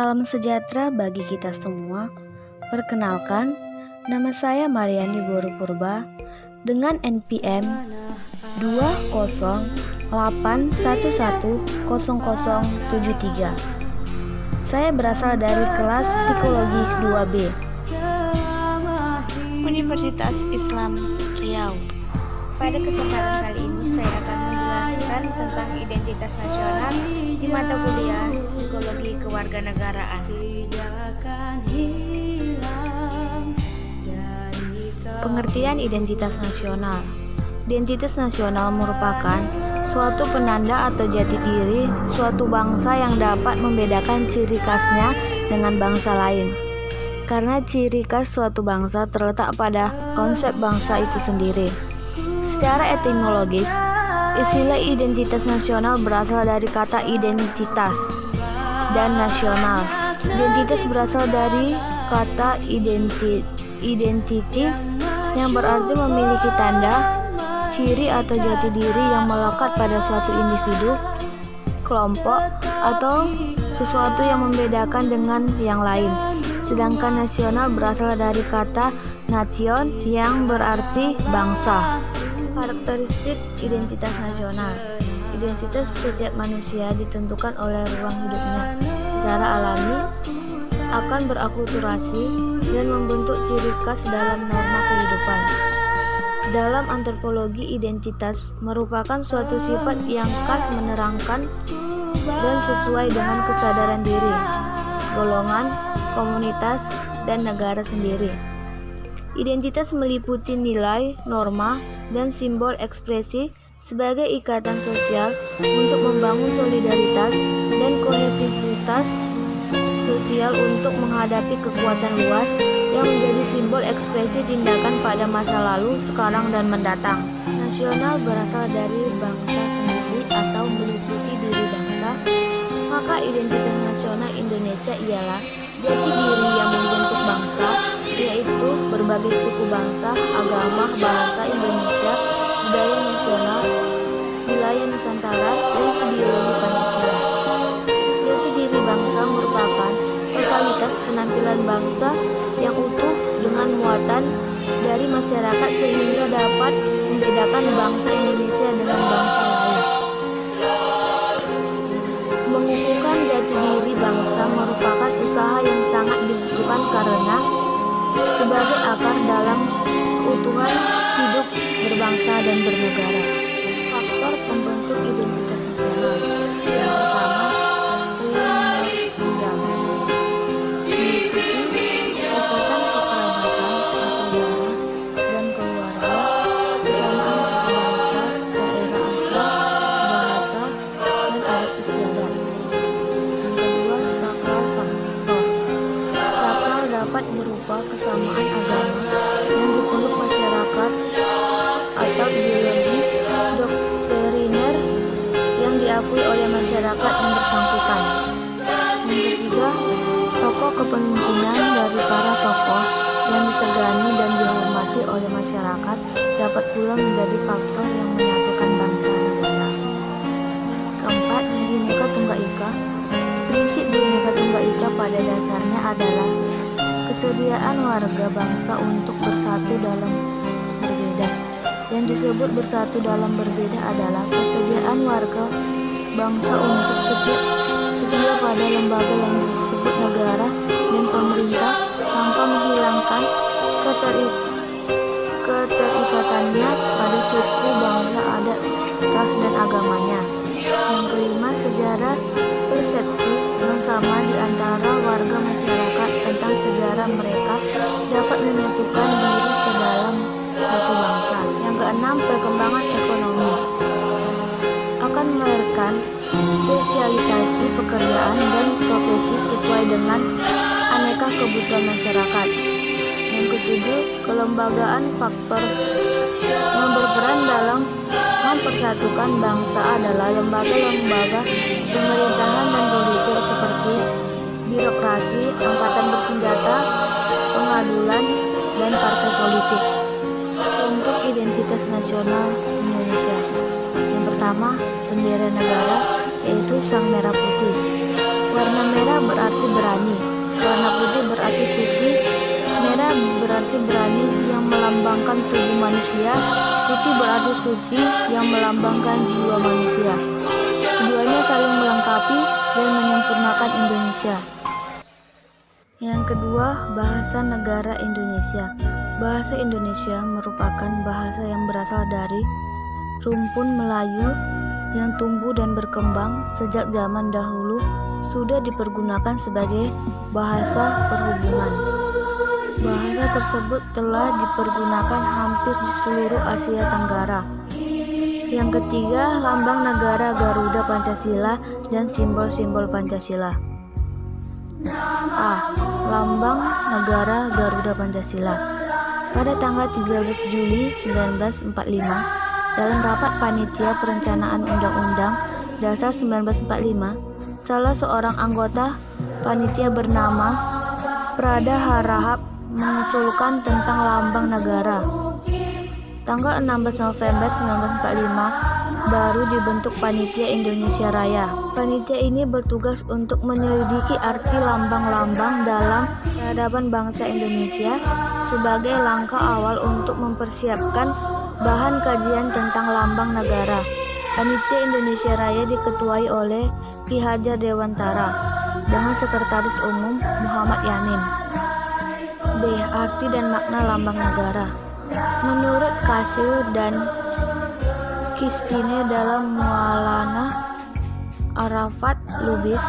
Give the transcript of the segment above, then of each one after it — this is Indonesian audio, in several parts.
Salam sejahtera bagi kita semua. Perkenalkan, nama saya Mariani Boru Purba dengan NPM 208110073. Saya berasal dari kelas Psikologi 2B, Universitas Islam Riau. Pada kesempatan kali ini saya akan menjelaskan tentang identitas nasional di mata kuliah Psikologi Kewarganegaraan. Pengertian identitas nasional. Identitas nasional merupakan suatu penanda atau jati diri suatu bangsa yang dapat membedakan ciri khasnya dengan bangsa lain. Karena ciri khas suatu bangsa terletak pada konsep bangsa itu sendiri. Secara etimologis, istilah identitas nasional berasal dari kata identitas dan nasional. Identitas berasal dari kata identity yang berarti memiliki tanda, ciri atau jati diri yang melekat pada suatu individu, kelompok, atau sesuatu yang membedakan dengan yang lain. Sedangkan nasional berasal dari kata nation yang berarti bangsa. Karakteristik identitas nasional. Identitas setiap manusia ditentukan oleh ruang hidupnya secara alami, akan berakulturasi dan membentuk ciri khas dalam norma kehidupan. Dalam antropologi, identitas merupakan suatu sifat yang khas menerangkan dan sesuai dengan kesadaran diri, golongan, komunitas, dan negara sendiri. Identitas meliputi nilai, norma, dan simbol ekspresi sebagai ikatan sosial untuk membangun solidaritas dan kohesivitas sosial untuk menghadapi kekuatan luar yang menjadi simbol ekspresi tindakan pada masa lalu, sekarang, dan mendatang. Nasional berasal dari bangsa sendiri atau meliputi diri bangsa, maka identitas nasional Indonesia ialah jati diri yang membentuk bangsa, yaitu berbagai suku bangsa, agama, bahasa Indonesia, budaya nasional, wilayah Nusantara, dan ideologi Pancasila. Jati diri bangsa merupakan totalitas penampilan bangsa yang utuh dengan muatan dari masyarakat sehingga dapat membedakan bangsa Indonesia dengan bangsa lain. Mengukuhkan jati diri bangsa merupakan usaha yang sangat dibutuhkan karena sebagai akar dalam keutuhan hidup berbangsa dan bernegara. Faktor pembentuk identitas nasional. Yang pertama, primordial, meliputi ikatan kekerabatan atau darah dan keluarga, kesamaan suku bangsa, daerah asal, bahasa, dan adat istiadat. Yang kedua, sakral faktor. Sakral dapat berupa kesamaan agama yang dipeluk masyarakat atau ideologi doktriner yang diakui oleh masyarakat yang bersangkutan. Yang ketiga, tokoh kepemimpinan dari para tokoh yang disegani dan dihormati oleh masyarakat dapat pula menjadi faktor yang menyatukan bangsa dan negara. Keempat, Bhinneka Tunggal Ika. Prinsip Bhinneka Tunggal Ika pada dasarnya adalah kesediaan warga bangsa untuk bersatu dalam berbeda. Yang disebut bersatu dalam berbeda adalah kesediaan warga bangsa untuk setia pada lembaga yang disebut negara dan pemerintah tanpa menghilangkan keterikatannya pada suku, bangsa, adat, ras, dan agamanya. Yang kelima, sejarah persepsi yang sama di antara warga masyarakat tentang sejarah mereka dapat menyatukan diri ke dalam satu bangsa. Yang keenam, perkembangan ekonomi akan melahirkan spesialisasi pekerjaan dan profesi sesuai dengan aneka kebutuhan masyarakat. Yang ketujuh, kelembagaan faktor yang berperan dalam mempersatukan bangsa adalah lembaga-lembaga pemerintahan dan politik seperti birokrasi, angkatan bersenjata, pengadilan, dan partai politik. Untuk identitas nasional Indonesia, yang pertama, bendera negara yaitu sang merah putih. Warna merah berarti berani, warna putih berarti suci. Merah berarti berani yang melambangkan tubuh manusia, putih berarti suci yang melambangkan jiwa manusia. Keduanya saling melengkapi dan menyempurnakan Indonesia. Yang kedua, bahasa negara Indonesia. Bahasa Indonesia merupakan bahasa yang berasal dari rumpun Melayu yang tumbuh dan berkembang sejak zaman dahulu, sudah dipergunakan sebagai bahasa perhubungan. Bahasa tersebut telah dipergunakan hampir di seluruh Asia Tenggara. Yang ketiga, lambang negara Garuda Pancasila dan simbol-simbol Pancasila. A. Lambang negara Garuda Pancasila. Pada tanggal 13 Juli 1945, dalam rapat Panitia Perencanaan Undang-Undang Dasar 1945, salah seorang anggota panitia bernama Prada Harahap mengusulkan tentang lambang negara. Tanggal 16 November 1945 baru dibentuk Panitia Indonesia Raya. Panitia ini bertugas untuk menyelidiki arti lambang-lambang dalam peradaban bangsa Indonesia sebagai langkah awal untuk mempersiapkan bahan kajian tentang lambang negara. Panitia Indonesia Raya diketuai oleh Ki Hajar Dewantara dengan Sekretaris Umum Muhammad Yamin. B. Arti dan makna lambang negara. Menurut Kasil dan Kistine dalam Mu'allana Arafat Lubis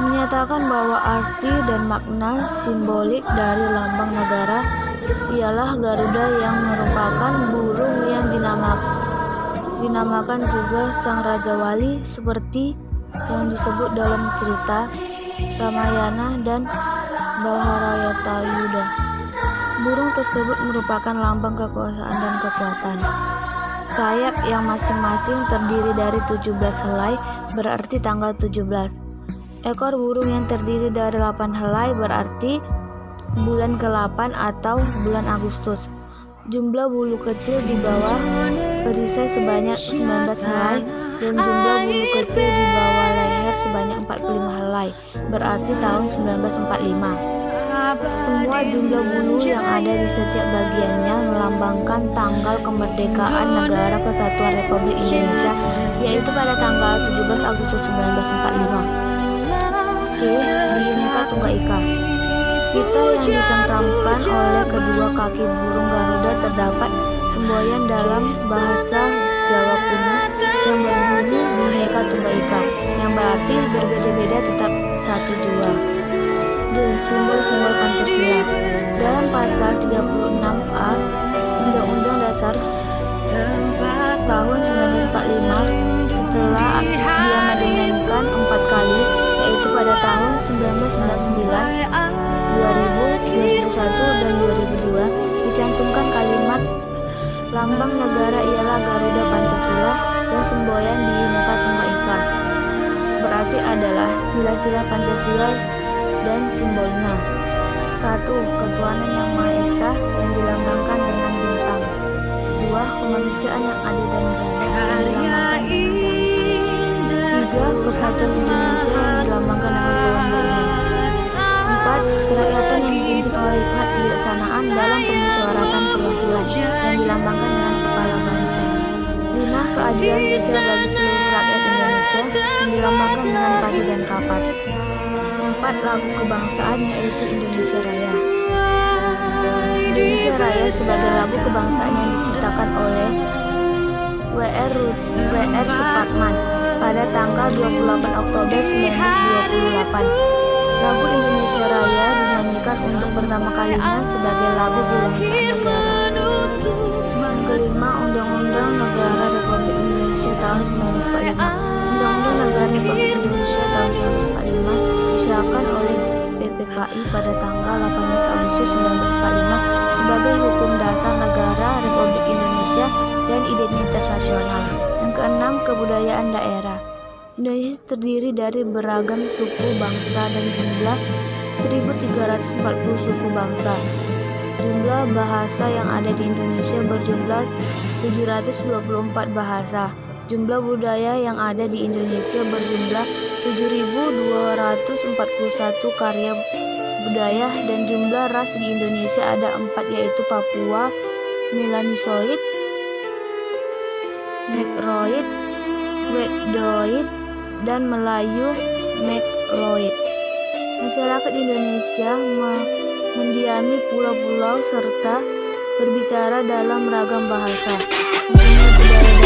menyatakan bahwa arti dan makna simbolik dari lambang negara ialah Garuda yang merupakan burung yang dinamakan juga Sang Raja Wali seperti yang disebut dalam cerita Ramayana dan Bharatayuda. Burung tersebut merupakan lambang kekuasaan dan kekuatan. Sayap yang masing-masing terdiri dari 17 helai berarti tanggal 17. Ekor burung yang terdiri dari 8 helai berarti bulan ke-8 atau bulan Agustus. Jumlah bulu kecil di bawah perisai sebanyak 19 helai dan jumlah bulu kecil di bawah leher sebanyak 45 helai berarti tahun 1945. Semua jumlah bulu yang ada di setiap bagiannya melambangkan tanggal kemerdekaan Negara Kesatuan Republik Indonesia, yaitu pada tanggal 17 Agustus 1945. C. Bhinneka Tunggal Ika. Pita yang disengkeramkan oleh kedua kaki burung Garuda terdapat semboyan dalam bahasa Jawa kuno yang berbunyi Bhinneka Tunggal Ika, yang berarti berbeda-beda tetap satu jua. D. Simbol-simbol Pancasila. Dalam pasal 36A Undang-Undang Dasar tahun 1945 setelah diamandemenkan 4 kali, yaitu pada tahun 1999, 2000, 2001, dan 2002, dicantumkan kalimat lambang negara ialah Garuda Pancasila dan semboyan Bhinneka Tunggal Ika. Berarti adalah sila-sila Pancasila dan simbolnya. 1. Ketuhanan Yang Maha Esa yang dilambangkan dengan bintang. 2. Kemanusiaan yang adil dan beradab yang dilambangkan dengan bintang. 3. Persatuan Indonesia yang dilambangkan dengan gelombang. 4. Kerakyatan yang dipimpin oleh hikmat kebijaksanaan dalam pemusyawaratan perwakilan yang dilambangkan dengan kepala banteng. 5. Keadilan sosial bagi seluruh rakyat Indonesia yang dilambangkan dengan padi dan kapas. 4. Lagu kebangsaan yaitu Indonesia Raya. Indonesia Raya sebagai lagu kebangsaan yang diciptakan oleh W.R. Supratman pada tanggal 28 Oktober 1928. Lagu Indonesia Raya dinyanyikan untuk pertama kalinya sebagai lagu kebangsaan negara. Yang kelima, Undang-Undang Negara Republik Indonesia tahun 1945. Undang-Undang Negara Republik Indonesia tahun 1945 disahkan oleh PPKI pada tanggal 18 Agustus 1945 sebagai hukum dasar negara Republik Indonesia dan identitas nasional. Yang keenam, kebudayaan daerah. Indonesia terdiri dari beragam suku bangsa dan jumlah 1.340 suku bangsa. Jumlah bahasa yang ada di Indonesia berjumlah 724 bahasa. Jumlah budaya yang ada di Indonesia berjumlah 7.241 karya budaya, dan jumlah ras di Indonesia ada 4, yaitu Papua, Melanosoid, Negroid, Wedoid, dan Melayu Megloid. Masyarakat Indonesia mendiami pulau-pulau serta berbicara dalam ragam bahasa, mempunyai budaya